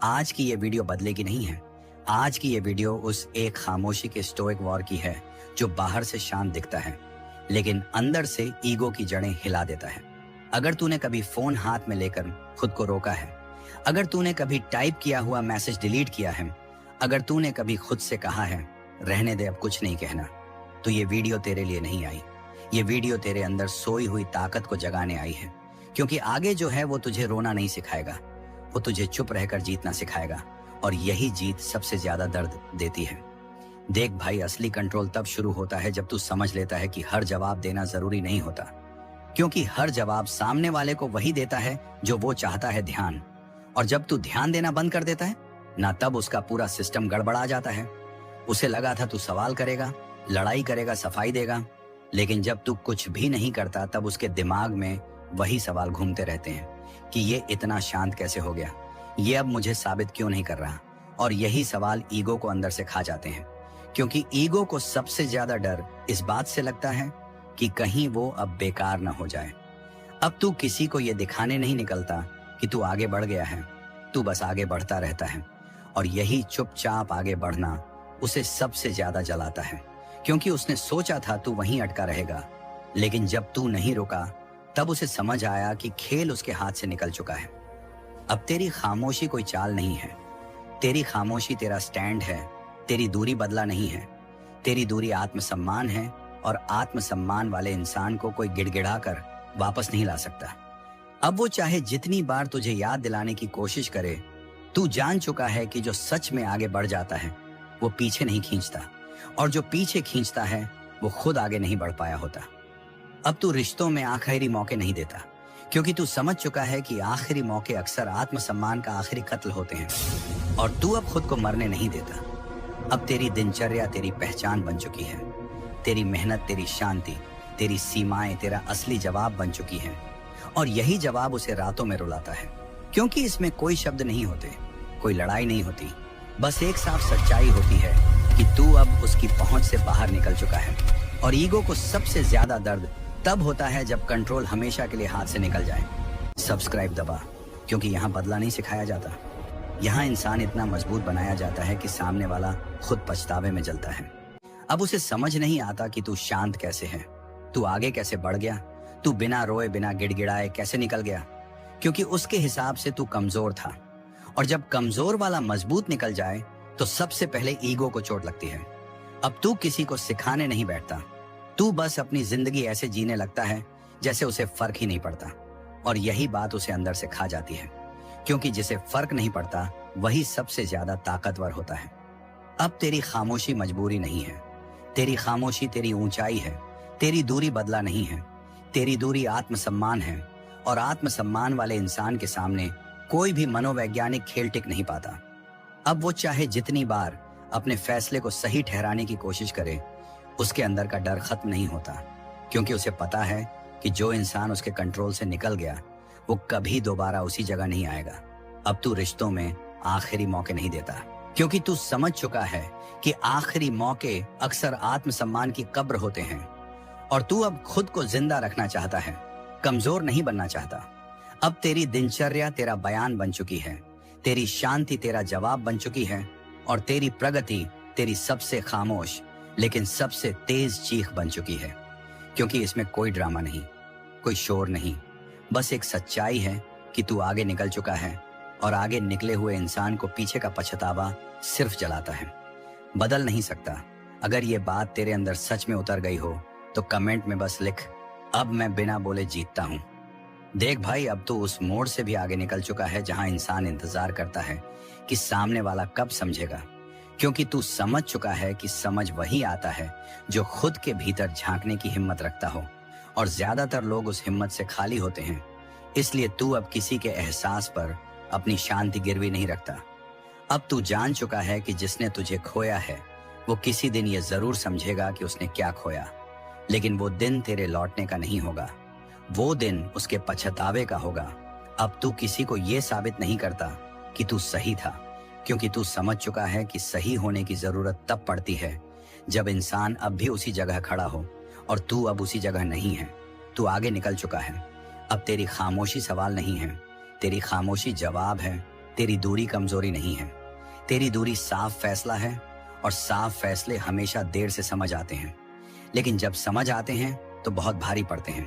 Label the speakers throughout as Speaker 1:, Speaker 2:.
Speaker 1: आज की ये वीडियो बदले की नहीं है। आज की ये वीडियो उस एक खामोशी के स्टोइक वॉर की है जो बाहर से शांत दिखता है लेकिन अंदर से ईगो की जड़ें हिला देता है। अगर तूने कभी फोन हाथ में लेकर खुद को रोका है, अगर तूने कभी टाइप किया हुआ मैसेज डिलीट किया है, अगर तूने कभी खुद से कहा है रहने दे अब कुछ नहीं कहना, तो ये वीडियो तेरे लिए नहीं आई। ये वीडियो तेरे अंदर सोई हुई ताकत को जगाने आई है, क्योंकि आगे जो है वो तुझे रोना नहीं सिखाएगा, वो तुझे चुप रहकर जीतना सिखाएगा। और यही जीत सबसे ज्यादा दर्द देती है। देख भाई, असली कंट्रोल तब शुरू होता है जब तू समझ लेता है कि हर जवाब देना जरूरी नहीं होता, क्योंकि हर जवाब सामने वाले को वही देता है जो वो चाहता है, ध्यान। और जब तू ध्यान देना बंद कर देता है ना, तब उसका पूरा सिस्टम गड़बड़ा जाता है। उसे लगा था तू सवाल करेगा, लड़ाई करेगा, सफाई देगा, लेकिन जब तू कुछ भी नहीं करता तब उसके दिमाग में वही सवाल घूमते रहते हैं कि ये इतना शांत कैसे हो गया, ये अब मुझे साबित क्यों नहीं कर रहा। और यही सवाल ईगो को अंदर से खा जाते हैं, क्योंकि ईगो को सबसे ज्यादा डर इस बात से लगता है कि कहीं वो अब बेकार ना हो जाए। अब तू किसी को ये दिखाने नहीं निकलता कि तू आगे बढ़ गया है, तू बस आगे बढ़ता रहता है। और यही चुपचाप आगे बढ़ना उसे सबसे ज्यादा जलाता है, क्योंकि उसने सोचा था तू वहीं अटका रहेगा, लेकिन जब तू नहीं रुका तब उसे समझ आया कि खेल उसके हाथ से निकल चुका है। अब तेरी खामोशी कोई चाल नहीं है, तेरी खामोशी तेरा स्टैंड है। तेरी दूरी बदला नहीं है, तेरी दूरी आत्मसम्मान है, और आत्मसम्मान वाले इंसान को कोई गिड़गिड़ा कर वापस नहीं ला सकता। अब वो चाहे जितनी बार तुझे याद दिलाने की कोशिश करे, तू जान चुका है कि जो सच में आगे बढ़ जाता है वो पीछे नहीं खींचता, और जो पीछे खींचता है वो खुद आगे नहीं बढ़ पाया होता। अब तू रिश्तों में आखिरी मौके नहीं देता, क्योंकि तू समझ चुका है कि आखिरी मौके अक्सर आत्मसम्मान का आखिरी कत्ल होते हैं। और तू अब खुद को मरने नहीं देता। अब तेरी दिनचर्या तेरी पहचान बन चुकी है, तेरी मेहनत, तेरी शांति, तेरी सीमाएं तेरा असली जवाब बन चुकी हैं। और यही जवाब उसे रातों में रुलाता है, क्योंकि इसमें कोई शब्द नहीं होते, कोई लड़ाई नहीं होती, बस एक साफ सच्चाई होती है कि तू अब उसकी पहुंच से बाहर निकल चुका है। और ईगो को सबसे ज्यादा दर्द तब होता है जब कंट्रोल हमेशा के लिए हाथ से निकल जाए। सब्सक्राइब दबा, क्योंकि यहाँ बदला नहीं सिखाया जाता, यहाँ इंसान इतना मजबूत बनाया जाता है कि सामने वाला खुद पछतावे में जलता है। अब उसे समझ नहीं आता कि तू शांत कैसे है, तू आगे कैसे बढ़ गया, तू बिना रोए बिना गिड़गिड़ाए कैसे निकल गया, क्योंकि उसके हिसाब से तू कमजोर था। और जब कमजोर वाला मजबूत निकल जाए तो सबसे पहले ईगो को चोट लगती है। अब तू किसी को सिखाने नहीं बैठता, तू बस अपनी जिंदगी ऐसे जीने लगता है जैसे उसे फर्क ही नहीं पड़ता। और यही बात उसे अंदर से खा जाती है, क्योंकि जिसे फर्क नहीं पड़ता वही सबसे ज्यादा ताकतवर होता है। अब तेरी खामोशी मजबूरी नहीं है, तेरी खामोशी तेरी ऊंचाई है, तेरी दूरी बदला नहीं है, तेरी दूरी आत्मसम्मान है। और आत्मसम्मान वाले इंसान के सामने कोई भी मनोवैज्ञानिक खेल टिक नहीं पाता। अब वो चाहे जितनी बार अपने फैसले को सही ठहराने की कोशिश करे, उसके अंदर का डर खत्म नहीं होता, क्योंकि उसे पता है कि जो इंसान उसके कंट्रोल से निकल गया वो कभी दोबारा उसी जगह नहीं आएगा। अब तू रिश्तों में आखिरी मौके नहीं देता, क्योंकि तू समझ चुका है कि आखिरी मौके अक्सर आत्मसम्मान की कब्र होते हैं। और तू अब खुद को जिंदा रखना चाहता है, कमजोर नहीं बनना चाहता। अब तेरी दिनचर्या तेरा बयान बन चुकी है, तेरी शांति तेरा जवाब बन चुकी है, और तेरी प्रगति तेरी सबसे खामोश लेकिन सबसे तेज चीख बन चुकी है। क्योंकि इसमें कोई ड्रामा नहीं, कोई शोर नहीं, बस एक सच्चाई है कि तू आगे निकल चुका है, और आगे निकले हुए इंसान को पीछे का पछतावा सिर्फ जलाता है, बदल नहीं सकता। अगर ये बात तेरे अंदर सच में उतर गई हो तो कमेंट में बस लिख, अब मैं बिना बोले जीतता हूँ। देख भाई, अब तो उस मोड़ से भी आगे निकल चुका है जहां इंसान इंतजार करता है कि सामने वाला कब समझेगा, क्योंकि तू समझ चुका है कि समझ वही आता है जो खुद के भीतर झांकने की हिम्मत रखता हो, और ज्यादातर लोग उस हिम्मत से खाली होते हैं। इसलिए तू अब किसी के एहसास पर अपनी शांति गिरवी नहीं रखता। अब तू जान चुका है कि जिसने तुझे खोया है वो किसी दिन ये जरूर समझेगा कि उसने क्या खोया, लेकिन वो दिन तेरे लौटने का नहीं होगा, वो दिन उसके पछतावे का होगा। अब तू किसी को ये साबित नहीं करता कि तू सही था, क्योंकि तू समझ चुका है कि सही होने की जरूरत तब पड़ती है जब इंसान अब भी उसी जगह खड़ा हो, और तू अब उसी जगह नहीं है। तू आगे निकल चुका है। अब तेरी खामोशी सवाल नहीं है, तेरी खामोशी जवाब है, तेरी दूरी कमजोरी नहीं है, तेरी दूरी साफ फैसला है। और साफ फैसले हमेशा देर से समझ आते हैं, लेकिन जब समझ आते हैं तो बहुत भारी पड़ते हैं।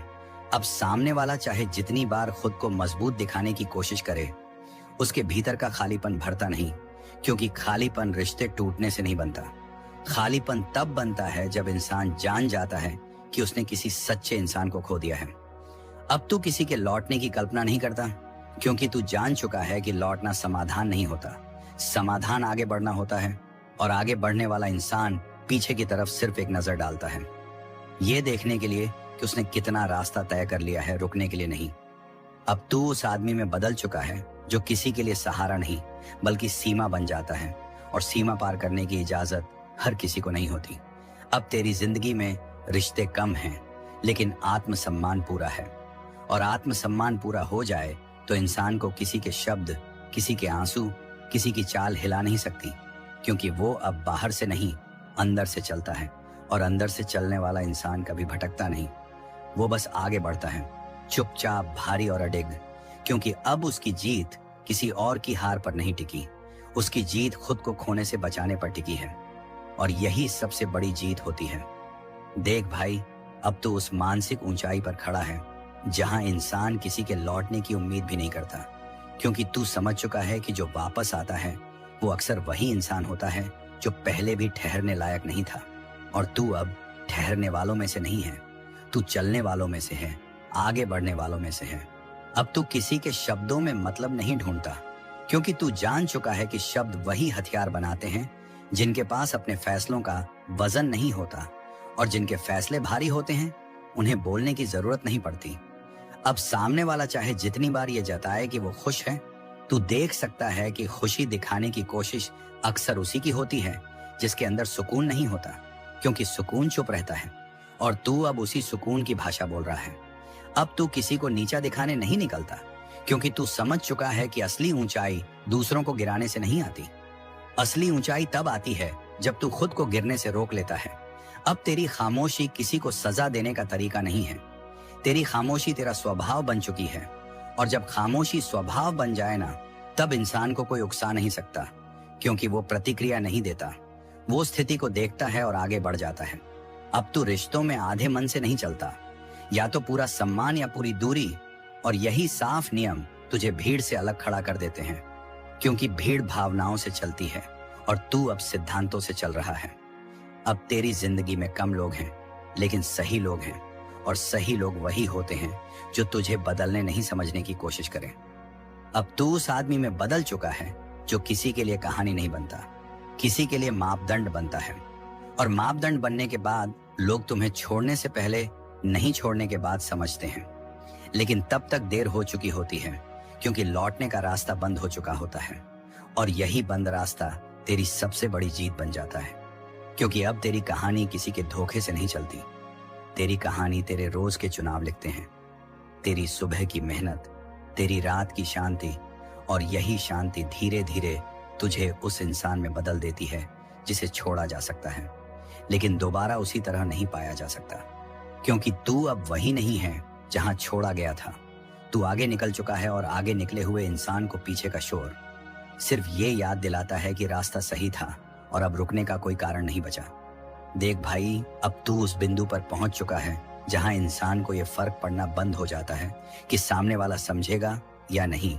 Speaker 1: अब सामने वाला चाहे जितनी बार खुद को मजबूत दिखाने की कोशिश करे, उसके भीतर का खालीपन भरता नहीं, क्योंकि खालीपन रिश्ते टूटने से नहीं बनता। खालीपन तब बनता है जब इंसान जान जाता है कि उसने किसी सच्चे इंसान को खो दिया है। अब तू किसी के लौटने की कल्पना नहीं करता, क्योंकि तू जान चुका है कि लौटना समाधान नहीं होता। समाधान आगे बढ़ना होता है, और आगे बढ़ने वाला इंसान पीछे की तरफ सिर्फ एक नजर डालता है, ये देखने के लिए कि उसने कितना रास्ता तय कर लिया है, रुकने के लिए नहीं। अब तू उस आदमी में बदल चुका है जो किसी के लिए सहारा नहीं बल्कि सीमा बन जाता है, और सीमा पार करने की इजाजत हर किसी को नहीं होती। अब तेरी जिंदगी में रिश्ते कम हैं, लेकिन आत्मसम्मान पूरा है। और आत्मसम्मान पूरा हो जाए तो इंसान को किसी के शब्द, किसी के आंसू, किसी की चाल हिला नहीं सकती, क्योंकि वो अब बाहर से नहीं अंदर से चलता है। और अंदर से चलने वाला इंसान कभी भटकता नहीं, वो बस आगे बढ़ता है, चुपचाप, भारी और अडिग, क्योंकि अब उसकी जीत किसी और की हार पर नहीं टिकी, उसकी जीत खुद को खोने से बचाने पर टिकी है। और यही सबसे बड़ी जीत होती है। देख भाई, अब तो उस मानसिक ऊंचाई पर खड़ा है जहां इंसान किसी के लौटने की उम्मीद भी नहीं करता, क्योंकि तू समझ चुका है कि जो वापस आता है वो अक्सर वही इंसान होता है जो पहले भी ठहरने लायक नहीं था। और तू अब ठहरने वालों में से नहीं है, तू चलने वालों में से है, आगे बढ़ने वालों में से है। अब तू किसी के शब्दों में मतलब नहीं ढूंढता, क्योंकि तू जान चुका है कि शब्द वही हथियार बनाते हैं जिनके पास अपने फैसलों का वजन नहीं होता, और जिनके फैसले भारी होते हैं उन्हें बोलने की जरूरत नहीं पड़ती। अब सामने वाला चाहे जितनी बार ये जताए कि वो खुश है, तू देख सकता है कि खुशी दिखाने की कोशिश अक्सर उसी की होती है जिसके अंदर सुकून नहीं होता, क्योंकि सुकून चुप रहता है। और तू अब उसी सुकून की भाषा बोल रहा है। अब तू किसी को नीचा दिखाने नहीं निकलता, क्योंकि तू समझ चुका है कि असली ऊंचाई दूसरों को गिराने से नहीं आती। असली ऊंचाई तब आती है जब तू खुद को गिरने से रोक लेता है। अब तेरी खामोशी किसी को सजा देने का तरीका नहीं है, तेरी खामोशी तेरा स्वभाव बन चुकी है। और जब खामोशी स्वभाव बन जाए ना, तब इंसान को कोई उकसा नहीं सकता, क्योंकि वो प्रतिक्रिया नहीं देता, वो स्थिति को देखता है और आगे बढ़ जाता है। अब तू रिश्तों में आधे मन से नहीं चलता, या तो पूरा सम्मान या पूरी दूरी। और यही साफ नियम तुझे भीड़ से अलग खड़ा कर देते हैं, क्योंकि भीड़ भावनाओं से चलती है और तू अब सिद्धांतों से चल रहा है। अब तेरी जिंदगी में कम लोग हैं, लेकिन सही लोग हैं, और सही लोग वही होते हैं जो तुझे बदलने नहीं समझने की कोशिश करें। अब तू उस आदमी में बदल चुका है जो किसी के लिए कहानी नहीं बनता, किसी के लिए मापदंड बनता है। और मापदंड बनने के बाद लोग तुम्हें छोड़ने से पहले, नहीं छोड़ने के बाद समझते हैं, लेकिन तब तक देर हो चुकी होती है, क्योंकि लौटने का रास्ता बंद हो चुका होता है। और यही बंद रास्ता तेरी सबसे बड़ी जीत बन जाता है, क्योंकि अब तेरी कहानी किसी के धोखे से नहीं चलती। तेरी कहानी तेरे रोज के चुनाव लिखते हैं, तेरी सुबह की मेहनत, तेरी रात की शांति। और यही शांति धीरे धीरे तुझे उस इंसान में बदल देती है जिसे छोड़ा जा सकता है, लेकिन दोबारा उसी तरह नहीं पाया जा सकता, क्योंकि तू अब वही नहीं है जहां छोड़ा गया था। तू आगे निकल चुका है, और आगे निकले हुए इंसान को पीछे का शोर सिर्फ ये याद दिलाता है कि रास्ता सही था और अब रुकने का कोई कारण नहीं बचा। देख भाई, अब तू उस बिंदु पर पहुंच चुका है जहां इंसान को यह फर्क पड़ना बंद हो जाता है कि सामने वाला समझेगा या नहीं,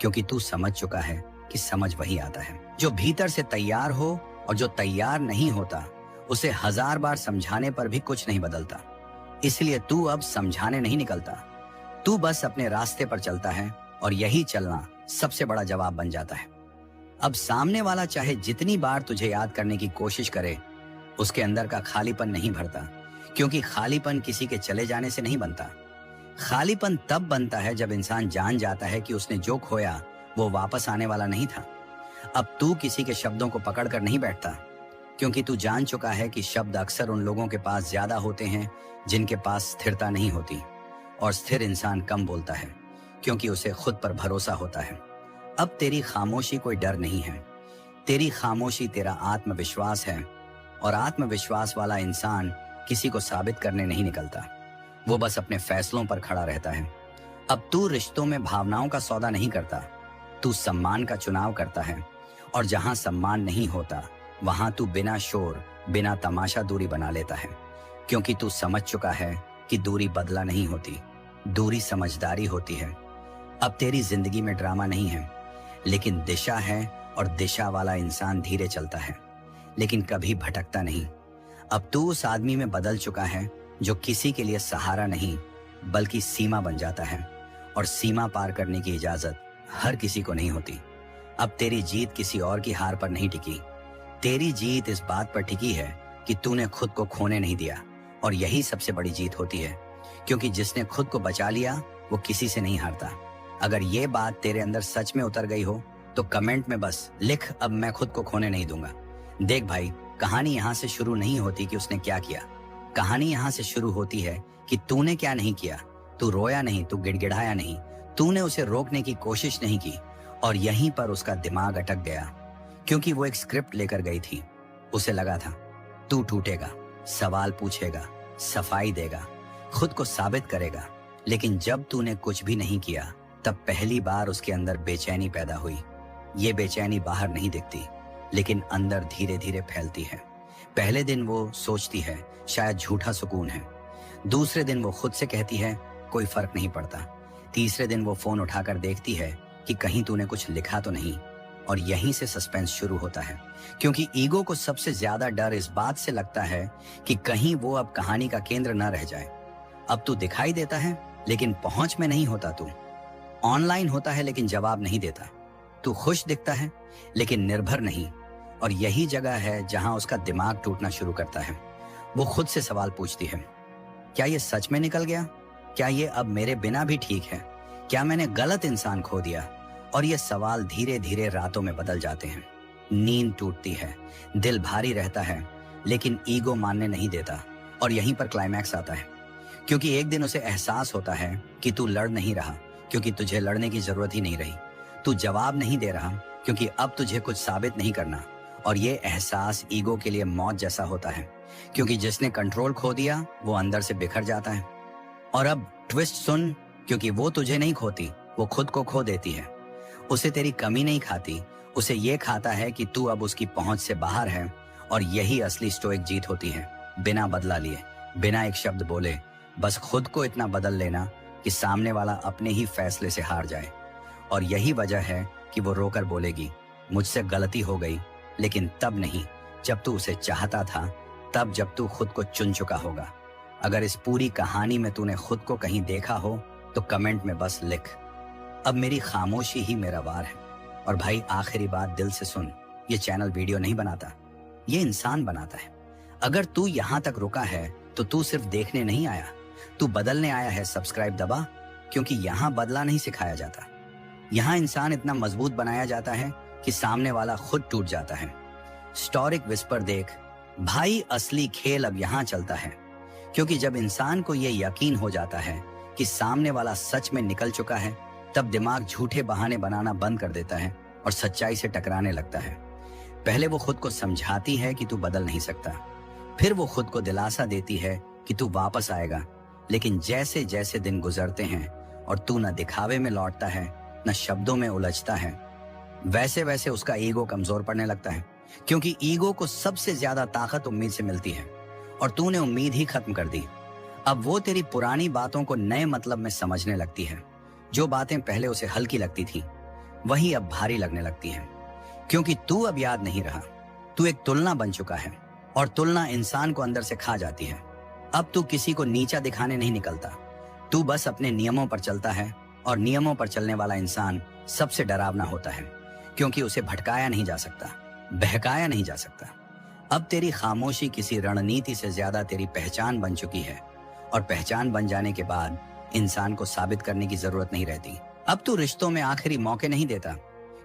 Speaker 1: क्योंकि तू समझ चुका है कि समझ वही आता है जो भीतर से तैयार हो, और जो तैयार नहीं होता उसे 1000 बार समझाने पर भी कुछ नहीं बदलता। इसलिए तू अब समझाने नहीं निकलता, तू बस अपने रास्ते पर चलता है, और यही चलना सबसे बड़ा जवाब बन जाता है। अब सामने वाला चाहे जितनी बार तुझे याद करने की कोशिश करे, उसके अंदर का खालीपन नहीं भरता, क्योंकि खालीपन किसी के चले जाने से नहीं बनता। खालीपन तब बनता है जब इंसान जान जाता है कि उसने जो खोया वो वापस आने वाला नहीं था। अब तू किसी के शब्दों को पकड़ कर नहीं बैठता, क्योंकि तू जान चुका है कि शब्द अक्सर उन लोगों के पास ज्यादा होते हैं जिनके पास स्थिरता नहीं होती। और स्थिर इंसान कम बोलता है, क्योंकि उसे खुद पर भरोसा होता है। अब तेरी खामोशी कोई डर नहीं है, तेरी खामोशी तेरा आत्मविश्वास है। और आत्मविश्वास वाला इंसान किसी को साबित करने नहीं निकलता, वो बस अपने फैसलों पर खड़ा रहता है। अब तू रिश्तों में भावनाओं का सौदा नहीं करता, तू सम्मान का चुनाव करता है, और जहां सम्मान नहीं होता वहां तू बिना शोर बिना तमाशा दूरी बना लेता है, क्योंकि तू समझ चुका है कि दूरी बदला नहीं होती, दूरी समझदारी होती है। अब तेरी जिंदगी में ड्रामा नहीं है, लेकिन दिशा है, और दिशा वाला इंसान धीरे चलता है लेकिन कभी भटकता नहीं। अब तू उस आदमी में बदल चुका है जो किसी के लिए सहारा नहीं बल्कि सीमा बन जाता है, और सीमा पार करने की इजाजत हर किसी को नहीं होती। अब तेरी जीत किसी और की हार पर नहीं टिकी, तेरी जीत इस बात पर टिकी है कि तूने खुद को खोने नहीं दिया, और यही सबसे बड़ी जीत होती है, क्योंकि जिसने खुद को बचा लिया वो किसी से नहीं हारता। अगर ये बात तेरे अंदर सच में उतर गई हो तो कमेंट में बस लिख, अब मैं खुद को खोने नहीं दूंगा। देख भाई, कहानी यहाँ से शुरू नहीं होती कि उसने क्या किया, कहानी यहाँ से शुरू होती है कि तूने क्या नहीं किया। तू रोया नहीं, तू गिड़गिड़ाया नहीं, तूने उसे रोकने की कोशिश नहीं की, और यहीं पर उसका दिमाग अटक गया, क्योंकि वो एक स्क्रिप्ट लेकर गई थी। उसे लगा था तू टूटेगा, सवाल पूछेगा, सफाई देगा, खुद को साबित करेगा, लेकिन जब तूने कुछ भी नहीं किया तब पहली बार उसके अंदर बेचैनी पैदा हुई। ये बेचैनी बाहर नहीं दिखती, लेकिन अंदर धीरे धीरे फैलती है। पहले दिन वो सोचती है शायद झूठा सुकून है, दूसरे दिन वो खुद से कहती है कोई फर्क नहीं पड़ता, तीसरे दिन वो फोन उठाकर देखती है कि कहीं तूने कुछ लिखा तो नहीं, और यहीं से सस्पेंस शुरू होता है, क्योंकि ईगो को सबसे ज्यादा डर इस बात से लगता है कि कहीं वो अब कहानी का केंद्र न रह जाए। अब तू दिखाई देता है लेकिन पहुंच में नहीं होता, तू ऑनलाइन होता है लेकिन जवाब नहीं देता, तू खुश दिखता है लेकिन निर्भर नहीं, और यही जगह है जहां उसका दिमाग टूटना शुरू करता है। वो खुद से सवाल पूछती है, क्या ये सच में निकल गया? क्या ये अब मेरे बिना भी ठीक है? क्या मैंने गलत इंसान खो दिया? और ये सवाल धीरे धीरे रातों में बदल जाते हैं। नींद टूटती है, दिल भारी रहता है, लेकिन ईगो मानने नहीं देता, और यहीं पर क्लाइमैक्स आता है, क्योंकि एक दिन उसे एहसास होता है कि तू लड़ नहीं रहा, क्योंकि तुझे लड़ने की जरूरत ही नहीं रही, तू जवाब नहीं दे रहा, क्योंकि अब तुझे कुछ साबित नहीं करना, और ये एहसास ईगो के लिए मौत जैसा होता है, क्योंकि जिसने कंट्रोल खो दिया वो अंदर से बिखर जाता है। और अब ट्विस्ट सुन, क्योंकि वो तुझे नहीं खोती, वो खुद को खो देती है। उसे तेरी कमी नहीं खाती, उसे ये खाता है कि तू अब उसकी पहुंच से बाहर है, और यही असली स्टोइक जीत होती है। बिना बदला लिए, बिना एक शब्द बोले, बस खुद को इतना बदल लेना कि सामने वाला अपने ही फैसले से हार जाए। और यही वजह है कि वो रोकर बोलेगी, मुझसे गलती हो गई, लेकिन तब नहीं जब तू उसे चाहता था, तब जब तू खुद को चुन चुका होगा। अगर इस पूरी कहानी में तूने खुद को कहीं देखा हो तो कमेंट में बस लिख, अब मेरी खामोशी ही मेरा वार है। और भाई आखिरी बात दिल से सुन, ये चैनल वीडियो नहीं बनाता, ये इंसान बनाता है। अगर तू यहाँ तक रुका है तो तू सिर्फ देखने नहीं आया, तू बदलने आया है। सब्सक्राइब दबा, क्योंकि यहाँ बदला नहीं सिखाया जाता, यहाँ इंसान इतना मजबूत बनाया जाता है कि सामने वाला खुद टूट जाता है। स्टोरिक विस्पर देख भाई, असली खेल अब यहाँ चलता है, क्योंकि जब इंसान को ये यकीन हो जाता है कि सामने वाला सच में निकल चुका है, तब दिमाग झूठे बहाने बनाना बंद कर देता है और सच्चाई से टकराने लगता है। पहले वो खुद को समझाती है कि तू बदल नहीं सकता, फिर वो खुद को दिलासा देती है कि तू वापस आएगा, लेकिन जैसे जैसे दिन गुजरते हैं और तू न दिखावे में लौटता है न शब्दों में उलझता है, वैसे वैसे उसका ईगो कमजोर पड़ने लगता है, क्योंकि ईगो को सबसे ज्यादा ताकत उम्मीद से मिलती है, और तूने उम्मीद ही खत्म कर दी। अब वो तेरी पुरानी बातों को नए मतलब में समझने लगती है। जो बातें पहले उसे हल्की लगती थी वही अब भारी लगने लगती हैं, क्योंकि तू अब याद नहीं रहा, तू एक तुलना बन चुका है, और तुलना इंसान को अंदर से खा जाती है। अब तू किसी को नीचा दिखाने नहीं निकलता, तू बस अपने नियमों पर चलता है, और नियमों पर चलने वाला इंसान सबसे डरावना होता है, क्योंकि उसे भटकाया नहीं जा सकता, बहकाया नहीं जा सकता। अब तेरी खामोशी किसी रणनीति से ज्यादा तेरी पहचान बन चुकी है, और पहचान बन जाने के बाद इंसान को साबित करने की जरूरत नहीं रहती। अब तू रिश्तों में आखिरी मौके नहीं देता,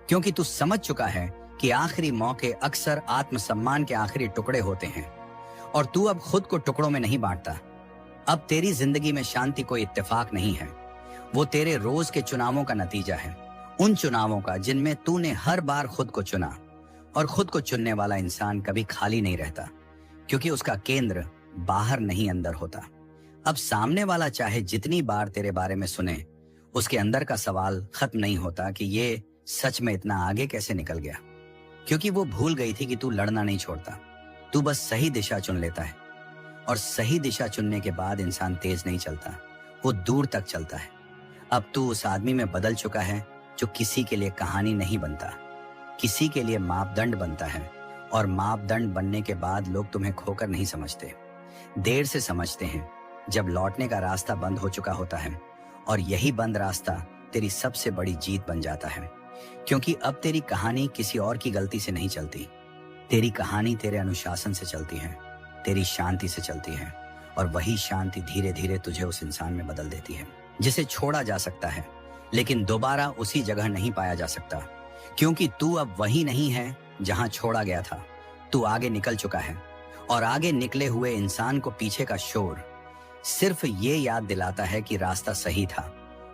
Speaker 1: क्योंकि तू समझ चुका है कि आखिरी मौके अक्सर आत्मसम्मान के आखिरी टुकड़े होते हैं, और तू अब खुद को टुकड़ों में नहीं बांटता। अब तेरी जिंदगी में शांति कोई इत्तेफाक नहीं है, वो तेरे रोज के चुनावों का नतीजा है, उन चुनावों का जिनमें तूने हर बार खुद को चुना। और खुद को चुनने वाला इंसान कभी खाली नहीं रहता, क्योंकि उसका केंद्र बाहर नहीं अंदर होता। अब सामने वाला चाहे जितनी बार तेरे बारे में सुने, उसके अंदर का सवाल खत्म नहीं होता कि ये सच में इतना आगे कैसे निकल गया? क्योंकि वो भूल गई थी कि तू लड़ना नहीं छोड़ता, तू बस सही दिशा चुन लेता है। और सही दिशा चुनने के बाद इंसान तेज नहीं चलता, वो दूर तक चलता है। अब तू उस आदमी में बदल चुका है जो किसी के लिए कहानी नहीं बनता, किसी के लिए मापदंड बनता है। और मापदंड बनने के बाद लोग तुम्हें खोकर नहीं समझते, देर से समझते हैं, जब लौटने का रास्ता बंद हो चुका होता है। और यही बंद रास्ता तेरी सबसे बड़ी जीत बन जाता है, क्योंकि अब तेरी कहानी किसी और की गलती से नहीं चलती। तेरी कहानी तेरे अनुशासन से चलती है, तेरी शांति से चलती है। और वही शांति धीरे धीरे तुझे उस इंसान में बदल देती है जिसे छोड़ा जा सकता है, लेकिन दोबारा उसी जगह नहीं पाया जा सकता, क्योंकि तू अब वही नहीं है जहां छोड़ा गया था। तू आगे निकल चुका है, और आगे निकले हुए इंसान को पीछे का शोर सिर्फ ये याद दिलाता है कि रास्ता सही था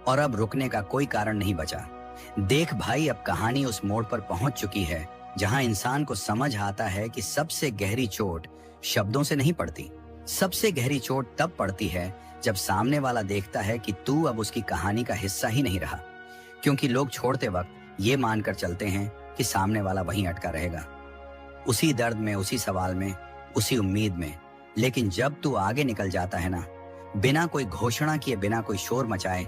Speaker 1: और अब रुकने का कोई कारण नहीं बचा। देख भाई, अब कहानी उस मोड़ पर पहुंच चुकी है जहां इंसान को समझ आता है कि सबसे गहरी चोट शब्दों से नहीं पड़ती। सबसे गहरी चोट तब पड़ती है जब सामने वाला देखता है कि तू अब उसकी कहानी का हिस्सा ही नहीं रहा। क्योंकि लोग छोड़ते वक्त ये मानकर चलते हैं कि सामने वाला वहीं अटका रहेगा, उसी दर्द में, उसी सवाल में, उसी उम्मीद में। लेकिन जब तू आगे निकल जाता है ना, बिना कोई घोषणा किए, बिना कोई शोर मचाए,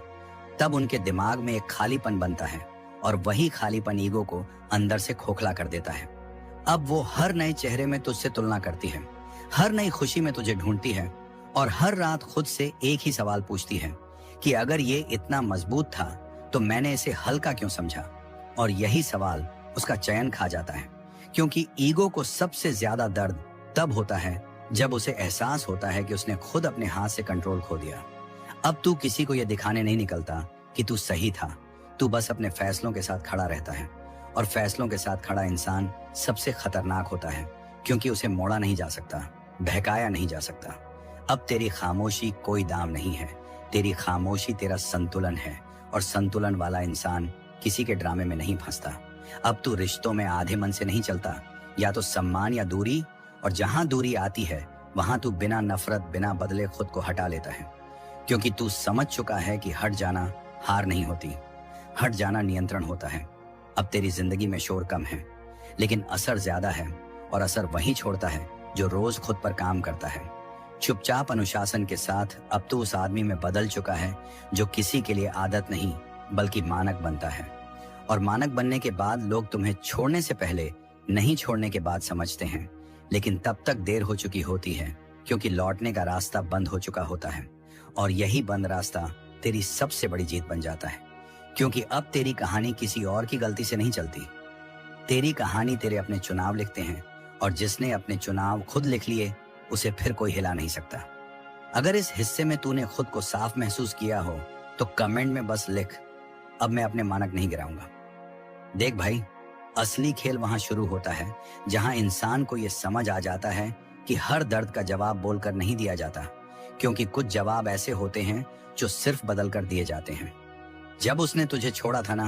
Speaker 1: तब उनके दिमाग में एक खालीपन बनता है, और वही खालीपन ईगो को अंदर से खोखला कर देता है। अब वो हर नए चेहरे में तुझसे तुलना करती है, हर नई खुशी में तुझे ढूंढती है, और हर रात खुद से एक ही सवाल पूछती है कि अगर ये इतना मजबूत था तो मैंने इसे हल्का क्यों समझा। और यही सवाल उसका चयन खा जाता है, क्योंकि ईगो को सबसे ज्यादा दर्द तब होता है जब उसे एहसास होता है कि उसने खुद अपने हाथ से कंट्रोल खो दिया। अब तू किसी को यह दिखाने नहीं निकलता कि तू सही था, तू बस अपने फैसलों के साथ खड़ा रहता है। और फैसलों के साथ खड़ा इंसान सबसे खतरनाक होता है, क्योंकि उसे मोड़ा नहीं जा सकता, बहकाया नहीं जा सकता। अब तेरी खामोशी कोई दाम नहीं है, तेरी खामोशी तेरा संतुलन है, और संतुलन वाला इंसान किसी के ड्रामे में नहीं फंसता। अब तू रिश्तों में आधे मन से नहीं चलता, या तो सम्मान या दूरी, और जहां दूरी आती है वहां तू बिना नफरत, बिना बदले खुद को हटा लेता है, क्योंकि तू समझ चुका है कि हट जाना हार नहीं होती, हट जाना नियंत्रण होता है। अब तेरी जिंदगी में शोर कम है, लेकिन असर ज्यादा है, और असर वही छोड़ता है जो रोज खुद पर काम करता है। चुपचाप अनुशासन के साथ अब तू उस आदमी में बदल चुका है जो किसी के लिए आदत नहीं बल्कि मानक बनता है। और मानक बनने के बाद लोग तुम्हें छोड़ने से पहले, नहीं छोड़ने के बाद समझते हैं, लेकिन तब तक देर हो चुकी होती है, क्योंकि लौटने का रास्ता बंद हो चुका होता है। और यही बंद रास्ता तेरी सबसे बड़ी जीत बन जाता है, क्योंकि अब तेरी कहानी किसी और की गलती से नहीं चलती। तेरी कहानी तेरे अपने चुनाव लिखते हैं, और जिसने अपने चुनाव खुद लिख लिए उसे फिर कोई हिला नहीं सकता। अगर इस हिस्से में तूने खुद को साफ महसूस किया हो तो कमेंट में बस लिख, अब मैं अपने मानक नहीं गिराऊंगा। देख भाई, असली खेल वहां शुरू होता है जहां इंसान को यह समझ आ जाता है कि हर दर्द का जवाब बोलकर नहीं दिया जाता, क्योंकि कुछ जवाब ऐसे होते हैं जो सिर्फ बदल कर दिए जाते हैं। जब उसने तुझे छोड़ा था ना,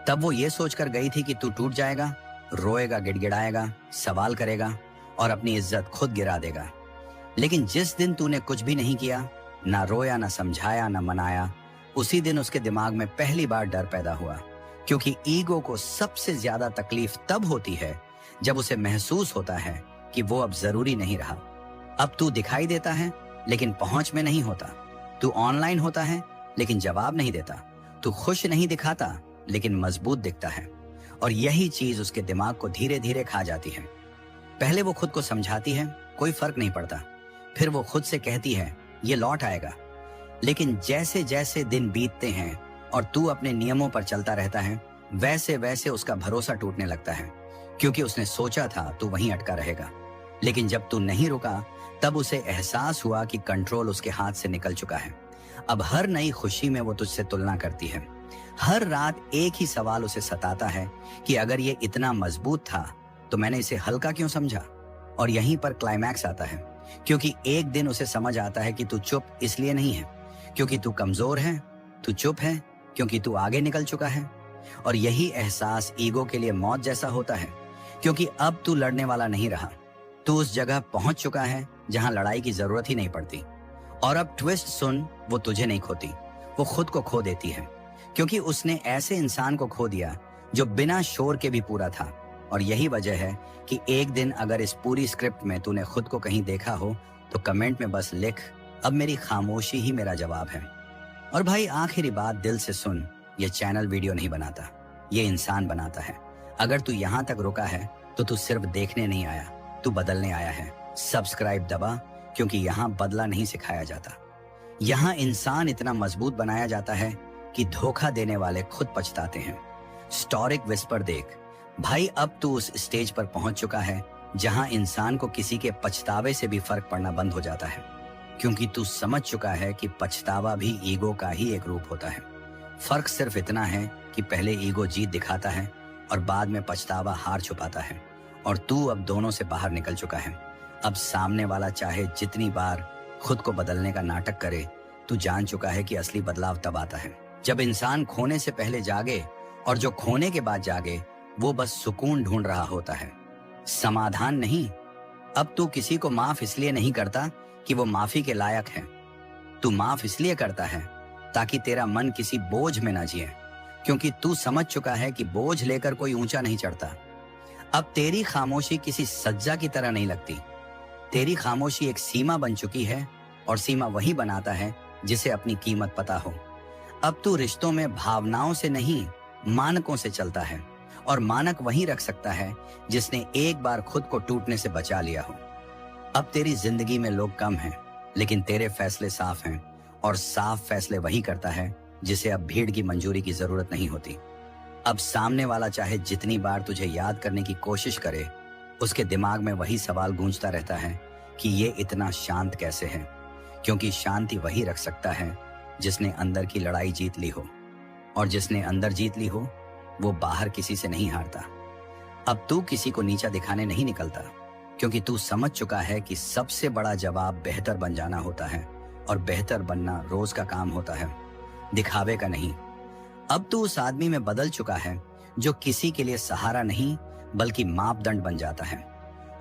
Speaker 1: तब वो ये सोचकर गई थी कि तू टूट जाएगा, रोएगा, गिड़गिड़ाएगा, सवाल करेगा और अपनी इज्जत खुद गिरा देगा। लेकिन जिस दिन तूने कुछ भी नहीं किया, ना रोया, ना समझाया, ना मनाया, उसी दिन उसके दिमाग में पहली बार डर पैदा हुआ। क्योंकि ईगो को सबसे ज्यादा तकलीफ तब होती है जब उसे महसूस होता है कि वो अब जरूरी नहीं रहा। अब तू दिखाई देता है लेकिन पहुंच में नहीं होता, तू ऑनलाइन होता है लेकिन जवाब नहीं देता, तू खुश नहीं दिखाता लेकिन मजबूत दिखता है। और यही चीज उसके दिमाग को धीरे धीरे खा जाती है। पहले वो खुद को समझाती है कोई फर्क नहीं पड़ता, फिर वो खुद से कहती है ये लौट आएगा। लेकिन जैसे जैसे दिन बीतते हैं और तू अपने नियमों पर चलता रहता है, वैसे वैसे उसका भरोसा टूटने लगता है, क्योंकि उसने सोचा था तू वहीं अटका रहेगा। लेकिन जब तू नहीं रुका, तब उसे एहसास हुआ कि कंट्रोल उसके हाथ से निकल चुका है। अब हर नई खुशी में वो तुझसे तुलना करती है। हर रात एक ही सवाल उसे सताता है कि अगर ये इतना मजबूत था तो मैंने इसे हल्का क्यों समझा। और यहीं पर क्लाइमैक्स आता है, क्योंकि एक दिन उसे समझ आता है कि तू चुप इसलिए नहीं है क्योंकि तू कमजोर है, तू चुप है क्योंकि तू आगे निकल चुका है। और यही एहसास ईगो के लिए मौत जैसा होता है, क्योंकि अब तू लड़ने वाला नहीं रहा, तू उस जगह पहुंच चुका है जहां लड़ाई की जरूरत ही नहीं पड़ती। और अब ट्विस्ट सुन, वो तुझे नहीं खोती, वो खुद को खो देती है, क्योंकि उसने ऐसे इंसान को खो दिया जो बिना शोर के भी पूरा था। और यही वजह है कि एक दिन अगर इस पूरी स्क्रिप्ट में तूने खुद को कहीं देखा हो तो कमेंट में बस लिख, अब मेरी खामोशी ही मेरा जवाब है। और भाई आखिरी बात दिल से सुन, ये चैनल वीडियो नहीं बनाता, ये इंसान बनाता है। अगर तू यहाँ तक रुका है तो तू सिर्फ देखने नहीं आया, तू बदलने आया है। सब्सक्राइब दबा, क्योंकि यहाँ बदला नहीं सिखाया जाता, यहाँ इंसान इतना मजबूत बनाया जाता है कि धोखा देने वाले खुद पछताते हैं। स्टोरिक विस्पर देख भाई, अब तू उस स्टेज पर पहुंच चुका है जहां इंसान को किसी के पछतावे से भी फर्क पड़ना बंद हो जाता है, क्योंकि तू समझ चुका है कि पछतावा भी ईगो का ही एक रूप होता है। फर्क सिर्फ इतना है कि पहले ईगो जीत दिखाता है और बाद में पछतावा हार छुपाता है। और तू अब दोनों से बाहर निकल चुका है। अब सामने वाला चाहे जितनी बार खुद को बदलने का नाटक करे, तू जान चुका है कि असली बदलाव तब आता है जब इंसान खोने से पहले जागे, और जो खोने के बाद जागे वो बस सुकून ढूंढ रहा होता है, समाधान नहीं। अब तू किसी को माफ इसलिए नहीं करता कि वो माफी के लायक है, तू माफ इसलिए करता है ताकि तेरा मन किसी बोझ में ना जिए, क्योंकि तू समझ चुका है कि बोझ लेकर कोई ऊंचा नहीं चढ़ता। अब तेरी खामोशी किसी सज्जा की तरह नहीं लगती, तेरी खामोशी एक सीमा बन चुकी है, और सीमा वही बनाता है जिसे अपनी कीमत पता हो। अब तू रिश्तों में भावनाओं से नहीं, मानकों से चलता है, और मानक वही रख सकता है जिसने एक बार खुद को टूटने से बचा लिया हो। अब तेरी जिंदगी में लोग कम हैं, लेकिन तेरे फैसले साफ हैं, और साफ फैसले वही करता है जिसे अब भीड़ की मंजूरी की जरूरत नहीं होती। अब सामने वाला चाहे जितनी बार तुझे याद करने की कोशिश करे, उसके दिमाग में वही सवाल गूंजता रहता है कि ये इतना शांत कैसे है, क्योंकि शांति वही रख सकता है जिसने अंदर की लड़ाई जीत ली हो, और जिसने अंदर जीत ली हो वो बाहर किसी से नहीं हारता। अब तू किसी को नीचा दिखाने नहीं निकलता, क्योंकि तू समझ चुका है कि सबसे बड़ा जवाब बेहतर बन जाना होता है, और बेहतर बनना रोज का काम होता है, दिखावे का नहीं। अब तू उस आदमी में बदल चुका है जो किसी के लिए सहारा नहीं बल्कि मापदंड बन जाता है।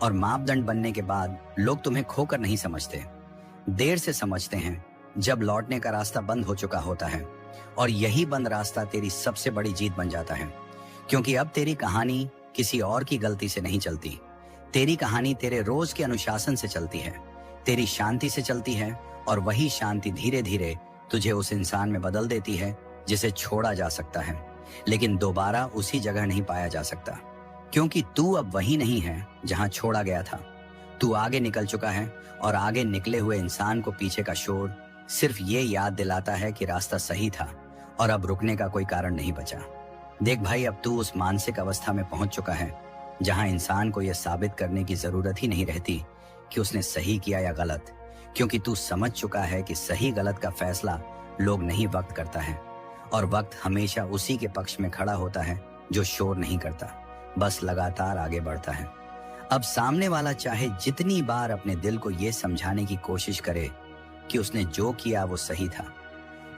Speaker 1: और मापदंड बनने के बाद लोग तुम्हें खोकर नहीं समझते, देर से समझते हैं जब लौटने का रास्ता बंद हो चुका होता है। और यही बंद रास्ता तेरी सबसे बड़ी जीत बन जाता है, क्योंकि अब तेरी कहानी किसी और की गलती से नहीं चलती, तेरी कहानी तेरे रोज के अनुशासन से चलती है, तेरी शांति से चलती है। और वही शांति धीरे धीरे तुझे उस इंसान में बदल देती है जिसे छोड़ा जा सकता है, लेकिन दोबारा उसी जगह नहीं पाया जा सकता, क्योंकि तू अब वही नहीं है जहां छोड़ा गया था। तू आगे निकल चुका है, और आगे निकले हुए इंसान को पीछे का शोर सिर्फ ये याद दिलाता है कि रास्ता सही था, और अब रुकने का कोई कारण नहीं बचा। देख भाई, अब तू उस मानसिक अवस्था में पहुंच चुका है जहां इंसान को यह साबित करने की जरूरत ही नहीं रहती कि उसने सही किया या गलत, क्योंकि तू समझ चुका है कि सही गलत का फैसला लोग नहीं, वक्त करता है। और वक्त हमेशा उसी के पक्ष में खड़ा होता है जो शोर नहीं करता, बस लगातार आगे बढ़ता है। अब सामने वाला चाहे जितनी बार अपने दिल को यह समझाने की कोशिश करे कि उसने जो किया वो सही था,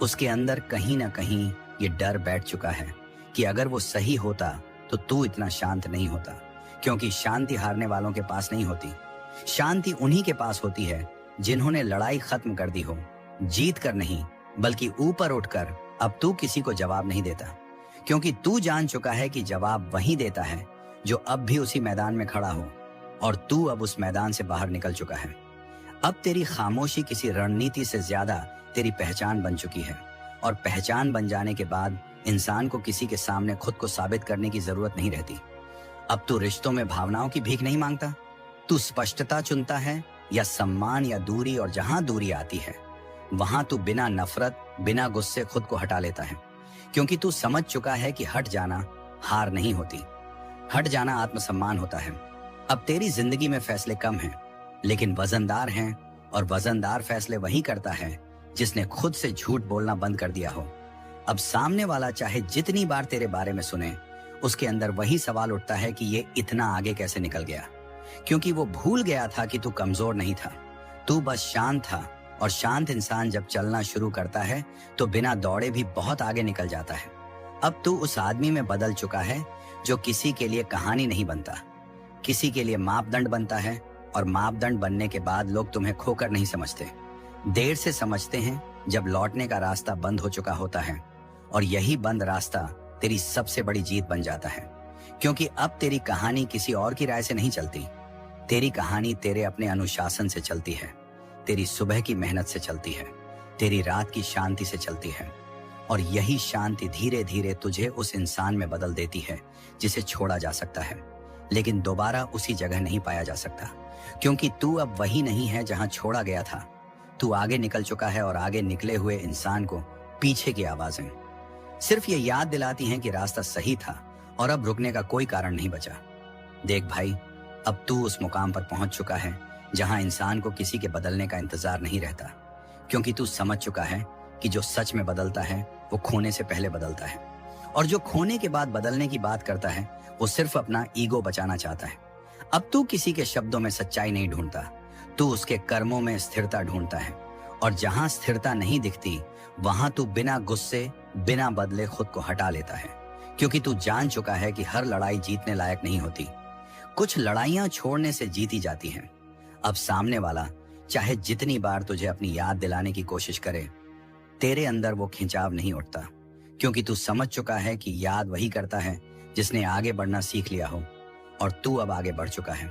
Speaker 1: उसके अंदर कहीं ना कहीं ये डर बैठ चुका है कि अगर वो सही होता तो तू इतना शांत नहीं होता, क्योंकि शांति हारने वालों के पास नहीं होती, शांति उन्हीं के पास होती है जिन्होंने लड़ाई खत्म कर दी हो, जीत कर नहीं बल्कि ऊपर उठकर। अब तू किसी को जवाब नहीं देता, क्योंकि तू जान चुका है कि जवाब वही देता है जो अब भी उसी मैदान में खड़ा हो, और तू अब उस मैदान से बाहर निकल चुका है। अब तेरी खामोशी किसी रणनीति से ज्यादा तेरी पहचान बन चुकी है, और पहचान बन जाने के बाद इंसान को किसी के सामने खुद को साबित करने की जरूरत नहीं रहती। अब तू रिश्तों में भावनाओं की भीख नहीं मांगता, तू स्पष्टता चुनता है, या सम्मान या दूरी, और जहां दूरी आती है वहां तू बिना नफरत, बिना गुस्से खुद को हटा लेता है, क्योंकि तू समझ चुका है कि हट जाना हार नहीं होती, हट जाना आत्मसम्मान होता है। अब तेरी जिंदगी में फैसले कम हैं, लेकिन वजनदार हैं, और वजनदार फैसले वही करता है जिसने खुद से झूठ बोलना बंद कर दिया हो। अब सामने वाला चाहे जितनी बार तेरे बारे में सुने, उसके अंदर वही सवाल उठता है कि ये इतना आगे कैसे निकल गया, क्योंकि वो भूल गया था कि तू कमजोर नहीं था, तू बस शांत था। और शांत इंसान जब चलना शुरू करता है तो बिना दौड़े भी बहुत आगे निकल जाता है। अब तू उस आदमी में बदल चुका है जो किसी के लिए कहानी नहीं बनता, किसी के लिए मापदंड बनता है, और मापदंड बनने के बाद लोग तुम्हें खोकर नहीं समझते, देर से समझते हैं जब लौटने का रास्ता बंद हो चुका होता है। और यही बंद रास्ता तेरी सबसे बड़ी जीत बन जाता है, क्योंकि अब तेरी कहानी किसी और की राय से नहीं चलती। तेरी कहानी तेरे अपने अनुशासन से चलती है, तेरी सुबह की मेहनत से चलती है, तेरी रात की शांति से चलती है। और यही शांति धीरे धीरे तुझे उस इंसान में बदल देती है जिसे छोड़ा जा सकता है, लेकिन दोबारा उसी जगह नहीं पाया जा सकता, क्योंकि तू अब वही नहीं है जहां छोड़ा गया था। तू आगे निकल चुका है और आगे निकले हुए इंसान को पीछे की आवाजें सिर्फ ये याद दिलाती हैं कि रास्ता सही था और अब रुकने का कोई कारण नहीं बचा। देख भाई, अब तू उस मुकाम पर पहुंच चुका है जहां इंसान को किसी के बदलने का इंतजार नहीं रहता, क्योंकि तू समझ चुका है कि जो सच में बदलता है वो खोने से पहले बदलता है, और जो खोने के बाद बदलने की बात करता है वो सिर्फ अपना ईगो बचाना चाहता है। अब तू किसी के शब्दों में सच्चाई नहीं ढूंढता, तू उसके कर्मों में स्थिरता ढूंढता है। और जहां स्थिरता नहीं दिखती वहां तू बिना गुस्से बिना बदले खुद को हटा लेता है, क्योंकि तू जान चुका है कि हर लड़ाई जीतने लायक नहीं होती। कुछ लड़ाइयां छोड़ने से जीती जाती हैं। अब सामने वाला चाहे जितनी बार तुझे अपनी याद दिलाने की कोशिश करे, तेरे अंदर वो खिंचाव नहीं उठता, क्योंकि तू समझ चुका है कि याद वही करता है जिसने आगे बढ़ना सीख लिया हो, और तू अब आगे बढ़ चुका है।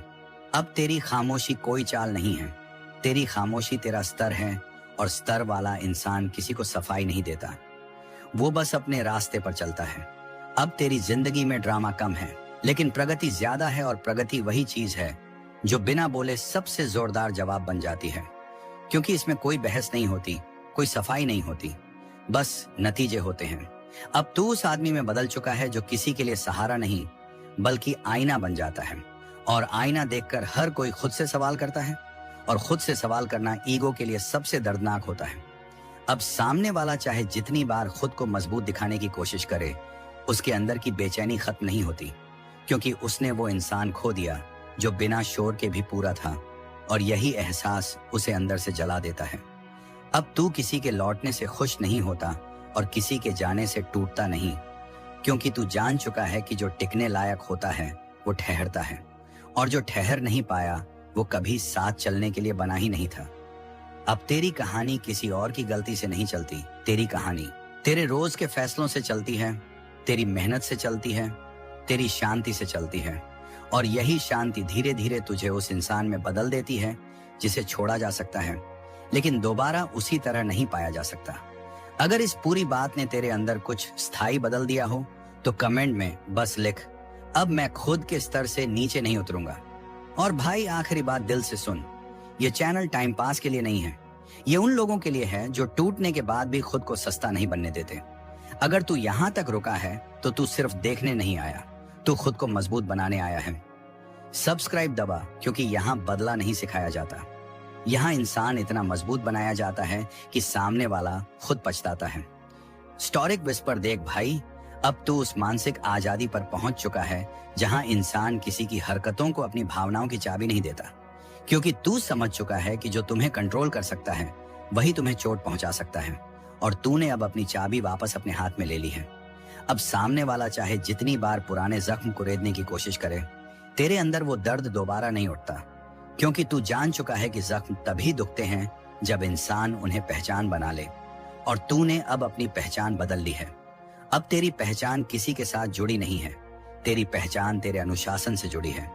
Speaker 1: अब तेरी खामोशी कोई चाल नहीं है, तेरी खामोशी तेरा स्तर है, और स्तर वाला इंसान किसी को सफाई नहीं देता, वो बस अपने रास्ते पर चलता है। अब तेरी जिंदगी में ड्रामा कम है, लेकिन प्रगति ज्यादा है, और प्रगति वही चीज है जो बिना बोले सबसे जोरदार जवाब बन जाती है, क्योंकि इसमें कोई बहस नहीं होती, कोई सफाई नहीं होती, बस नतीजे होते हैं। अब तू उस आदमी में बदल चुका है जो किसी के लिए सहारा नहीं बल्कि आईना बन जाता है, और आईना देखकर हर कोई खुद से सवाल करता है, और खुद से सवाल करना ईगो के लिए सबसे दर्दनाक होता है। अब सामने वाला चाहे जितनी बार खुद को मजबूत दिखाने की कोशिश करे, उसके अंदर की बेचैनी खत्म नहीं होती, क्योंकि उसने वो इंसान खो दिया जो बिना शोर के भी पूरा था, और यही एहसास उसे अंदर से जला देता है। अब तू किसी के लौटने से खुश नहीं होता और किसी के जाने से टूटता नहीं, क्योंकि तू जान चुका है कि जो टिकने लायक होता है वो ठहरता है, और जो ठहर नहीं पाया वो कभी साथ चलने के लिए बना ही नहीं था। अब तेरी कहानी किसी और की गलती से नहीं चलती, तेरी कहानी तेरे रोज के फैसलों से चलती है, तेरी मेहनत से चलती है, तेरी शांति से चलती है, और यही शांति धीरे धीरे तुझे उस इंसान में बदल देती है जिसे छोड़ा जा सकता है, लेकिन दोबारा उसी तरह नहीं पाया जा सकता। अगर इस पूरी बात ने तेरे अंदर कुछ स्थायी बदल दिया हो तो कमेंट में बस लिख, अब मैं खुद के स्तर से नीचे नहीं उतरूंगा। और भाई, आखिरी बात दिल से सुन, ये चैनल टाइम पास के लिए नहीं है, ये उन लोगों के लिए है जो टूटने के बाद भी खुद को सस्ता नहीं बनने देते। अगर तू यहाँ तक रुका है तो तू सिर्फ देखने नहीं आया, तू खुद को मजबूत बनाने आया है। सब्सक्राइब दबा, क्योंकि यहाँ बदला नहीं सिखाया जाता, यहाँ इंसान इतना मजबूत बनाया जाता है कि सामने वाला खुद पछताता है। स्टोरिक विस्पर देख भाई, अब तू उस मानसिक आजादी पर पहुंच चुका है जहां इंसान किसी की हरकतों को अपनी भावनाओं की चाबी नहीं देता, क्योंकि तू समझ चुका है कि जो तुम्हें कंट्रोल कर सकता है वही तुम्हें चोट पहुंचा सकता है, और तूने अब अपनी चाबी वापस अपने हाथ में ले ली है। अब सामने वाला चाहे जितनी बार पुराने जख्म को रेदने की कोशिश करे, तेरे अंदर वो दर्द दोबारा नहीं उठता, क्योंकि तू जान चुका है कि जख्म तभी दुखते हैं जब इंसान उन्हें पहचान बना ले, और तूने अब अपनी पहचान बदल ली है। अब तेरी पहचान किसी के साथ जुड़ी नहीं है, तेरी पहचान तेरे अनुशासन से जुड़ी है,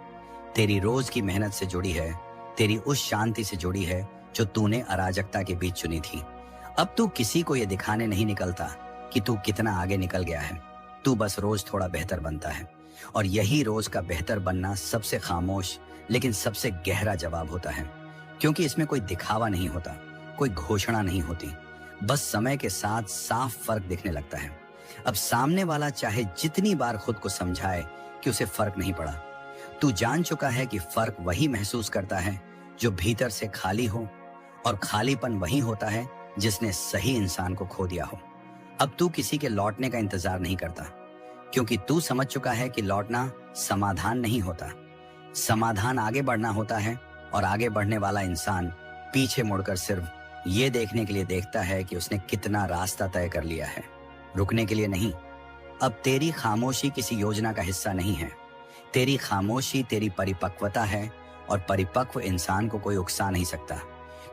Speaker 1: तेरी रोज की मेहनत से जुड़ी है, तेरी उस शांति से जुड़ी है जो तूने अराजकता के बीच चुनी थी। अब तू किसी को ये दिखाने नहीं निकलता कि तू कितना आगे निकल गया है, तू बस रोज थोड़ा बेहतर बनता है, और यही रोज का बेहतर बनना सबसे खामोश लेकिन सबसे गहरा जवाब होता है, क्योंकि इसमें कोई दिखावा नहीं होता, कोई घोषणा नहीं होती, बस समय के साथ साफ फर्क दिखने लगता है। अब सामने वाला चाहे जितनी बार खुद को समझाए कि उसे फर्क नहीं पड़ा, तू जान चुका है कि फर्क वही महसूस करता है जो भीतर से खाली हो, और खालीपन वही होता है जिसने सही इंसान को खो दिया हो। अब तू किसी के लौटने का इंतजार नहीं करता, क्योंकि तू समझ चुका है कि लौटना समाधान नहीं होता, समाधान आगे बढ़ना होता है, और आगे बढ़ने वाला इंसान पीछे मुड़कर सिर्फ ये देखने के लिए देखता है कि उसने कितना रास्ता तय कर लिया है, रुकने के लिए नहीं। अब तेरी खामोशी किसी योजना का हिस्सा नहीं है, तेरी खामोशी तेरी परिपक्वता है, और परिपक्व इंसान को कोई उकसा नहीं सकता,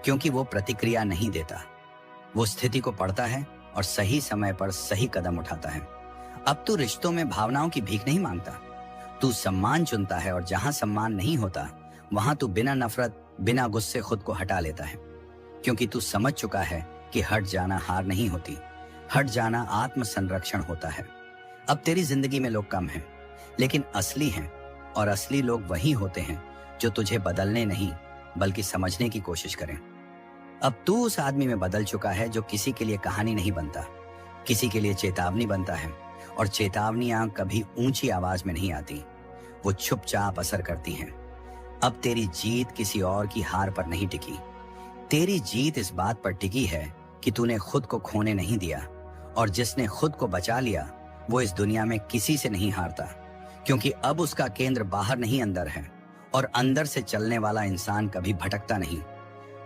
Speaker 1: क्योंकि वो प्रतिक्रिया नहीं देता, वो स्थिति को पढ़ता है और सही समय पर सही कदम उठाता है। अब तू रिश्तों में भावनाओं की भीख नहीं मांगता, तू सम्मान चुनता है, और जहां सम्मान नहीं होता वहां तू बिना नफरत, बिना गुस्से खुद को हटा लेता है, क्योंकि तू समझ चुका है कि हट जाना हार नहीं होती, हट जाना आत्म संरक्षण होता है। अब तेरी जिंदगी में लोग कम हैं, लेकिन असली हैं, और असली लोग वही होते हैं जो तुझे बदलने नहीं बल्कि समझने की कोशिश करें। अब तू उस आदमी में बदल चुका है जो किसी के लिए कहानी नहीं बनता, किसी के लिए चेतावनी बनता है, और चेतावनियां कभी ऊंची आवाज में नहीं आती, वो चुपचाप असर करती हैं। अब तेरी जीत किसी और की हार पर नहीं टिकी, तेरी जीत इस बात पर टिकी है कि तूने खुद को खोने नहीं दिया, और जिसने खुद को बचा लिया वो इस दुनिया में किसी से नहीं हारता, क्योंकि अब उसका केंद्र बाहर नहीं अंदर है, और अंदर से चलने वाला इंसान कभी भटकता नहीं,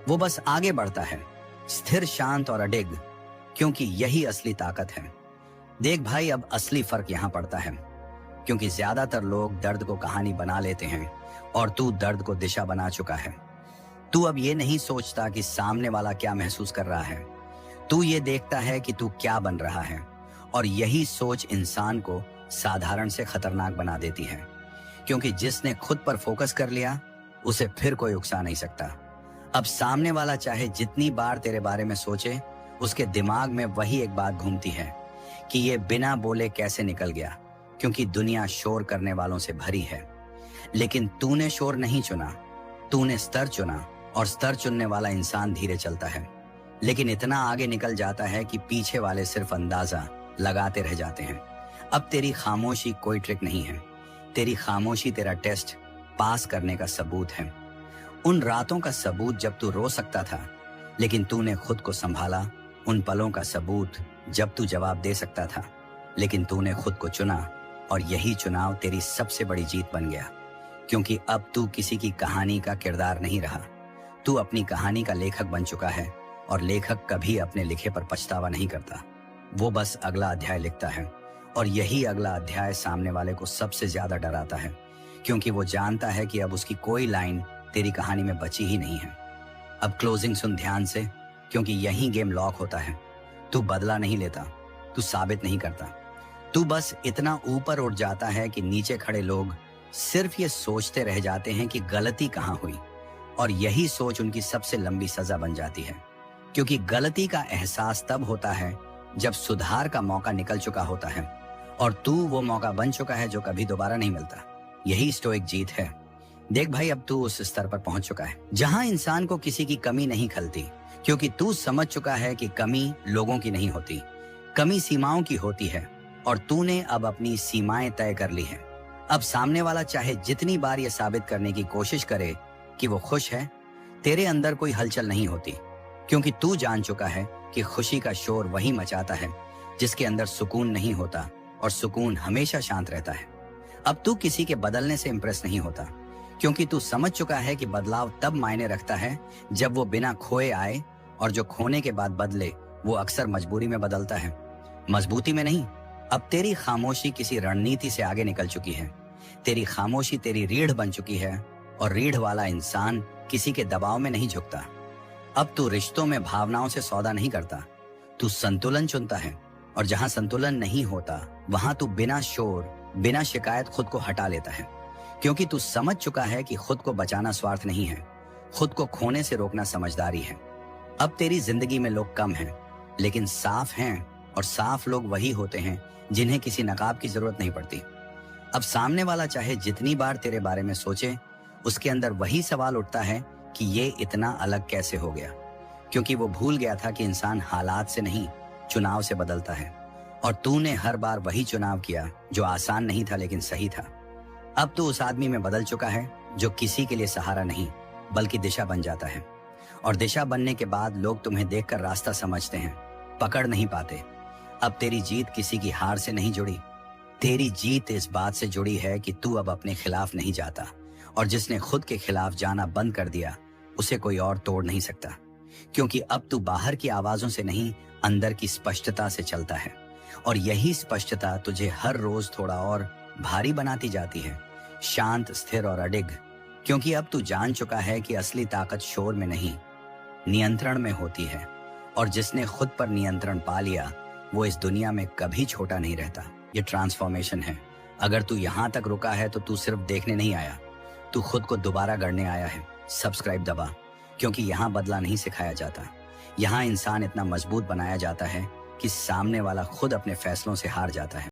Speaker 1: वो बस आगे बढ़ता है, स्थिर, शांत और अडिग, क्योंकि यही असली ताकत है। देख भाई, अब असली फर्क यहाँ पड़ता है, क्योंकि ज्यादातर लोग दर्द को कहानी बना लेते हैं और तू दर्द को दिशा बना चुका है। तू अब ये नहीं सोचता कि सामने वाला क्या महसूस कर रहा है, तू ये देखता है कि तू क्या बन रहा है, और यही सोच इंसान को साधारण से खतरनाक बना देती है, क्योंकि जिसने खुद पर फोकस कर लिया उसे फिर कोई उकसा नहीं सकता। अब सामने वाला चाहे जितनी बार तेरे बारे में सोचे, उसके दिमाग में वही एक बात घूमती है कि ये बिना बोले कैसे निकल गया, क्योंकि दुनिया शोर करने वालों से भरी है। लेकिन तूने शोर नहीं चुना, तूने स्तर चुना, और स्तर चुनने वाला इंसान धीरे चलता है, लेकिन इतना आगे निकल जाता है कि पीछे वाले सिर्फ अंदाजा लगाते रह जाते हैं। अब तेरी खामोशी कोई ट्रिक नहीं है, तेरी खामोशी तेरा टेस्ट पास करने का सबूत है। उन रातों का सबूत जब तू रो सकता था लेकिन तूने खुद को संभाला, उन पलों का सबूत जब तू जवाब दे सकता था लेकिन तूने खुद को चुना, और यही चुनाव तेरी सबसे बड़ी जीत बन गया, क्योंकि अब तू किसी की कहानी का किरदार नहीं रहा, तू अपनी कहानी का लेखक बन चुका है, और लेखक कभी अपने लिखे पर पछतावा नहीं करता, वो बस अगला अध्याय लिखता है, और यही अगला अध्याय सामने वाले को सबसे ज्यादा डराता है, क्योंकि वो जानता है कि अब उसकी कोई लाइन तेरी कहानी में बची ही नहीं है। अब क्लोजिंग सुन ध्यान से, क्योंकि यही गेम लॉक होता है। तू बदला नहीं लेता, तू साबित नहीं करता, तू बस इतना ऊपर उठ जाता है कि नीचे खड़े लोग सिर्फ ये सोचते रह जाते हैं कि गलती कहाँ हुई, और यही सोच उनकी सबसे लंबी सजा बन जाती है, क्योंकि गलती का एहसास तब होता है जब सुधार का मौका निकल चुका होता है, और तू वो मौका बन चुका है जो कभी दोबारा नहीं मिलता। यही स्टोइक जीत है। देख भाई, अब तू उस स्तर पर पहुंच चुका है जहां इंसान को किसी की कमी नहीं खलती, क्योंकि तू समझ चुका है कि कमी लोगों की नहीं होती, कमी सीमाओं की होती है, और तूने अब अपनी सीमाएं तय कर ली हैं। अब सामने वाला चाहे जितनी बार ये साबित करने की कोशिश करे कि वो खुश है, तेरे अंदर कोई हलचल नहीं होती, क्योंकि तू जान चुका है कि खुशी का शोर वही मचाता है जिसके अंदर सुकून नहीं होता, और सुकून हमेशा शांत रहता है। अब तू किसी के बदलने से इंप्रेस नहीं होता, क्योंकि तू समझ चुका है कि बदलाव तब मायने रखता है जब वो बिना खोए आए, और जो खोने के बाद बदले वो अक्सर मजबूरी में बदलता है, मजबूती में नहीं। अब तेरी खामोशी किसी रणनीति से आगे निकल चुकी है, तेरी खामोशी तेरी रीढ़ बन चुकी है, और रीढ़ वाला इंसान किसी के दबाव में नहीं झुकता। अब तू रिश्तों में भावनाओं से सौदा नहीं करता, तू संतुलन चुनता है, और जहां संतुलन नहीं होता वहां तू बिना शोर, बिना शिकायत खुद को हटा लेता है, क्योंकि तू समझ चुका है कि खुद को बचाना स्वार्थ नहीं है, खुद को खोने से रोकना समझदारी है। अब तेरी जिंदगी में लोग कम हैं, लेकिन साफ हैं, और साफ लोग वही होते हैं जिन्हें किसी नकाब की जरूरत नहीं पड़ती। अब सामने वाला चाहे जितनी बार तेरे बारे में सोचे, उसके अंदर वही सवाल उठता है कि ये इतना अलग कैसे हो गया, क्योंकि वो भूल गया था कि इंसान हालात से नहीं, चुनाव से बदलता है, और तूने हर बार वही चुनाव किया जो आसान नहीं था लेकिन सही था। अब तू उस आदमी में बदल चुका है जो किसी के लिए सहारा नहीं बल्कि दिशा बन जाता है, और दिशा बनने के बाद लोग तुम्हें देखकर रास्ता समझते हैं, पकड़ नहीं पाते। अब तेरी जीत किसी की हार से नहीं जुड़ी, तेरी जीत इस बात से जुड़ी है कि तू अब अपने खिलाफ नहीं जाता, और जिसने खुद के खिलाफ जाना बंद कर दिया उसे कोई और तोड़ नहीं सकता, क्योंकि अब तू बाहर की आवाजों से नहीं, अंदर की स्पष्टता से चलता है, और यही स्पष्टता तुझे हर रोज थोड़ा और भारी बनाती जाती है, शांत, स्थिर और अडिग, क्योंकि अब तू जान चुका है कि असली ताकत शोर में नहीं, नियंत्रण में होती है, और जिसने खुद पर नियंत्रण पा लिया वो इस दुनिया में कभी छोटा नहीं रहता। ये ट्रांसफॉर्मेशन है। अगर तू यहाँ तक रुका है तो तू सिर्फ देखने नहीं आया, तू खुद को दोबारा गढ़ने आया है। सब्सक्राइब दबा, क्योंकि यहाँ बदला नहीं सिखाया जाता, यहाँ इंसान इतना मजबूत बनाया जाता है कि सामने वाला खुद अपने फैसलों से हार जाता है।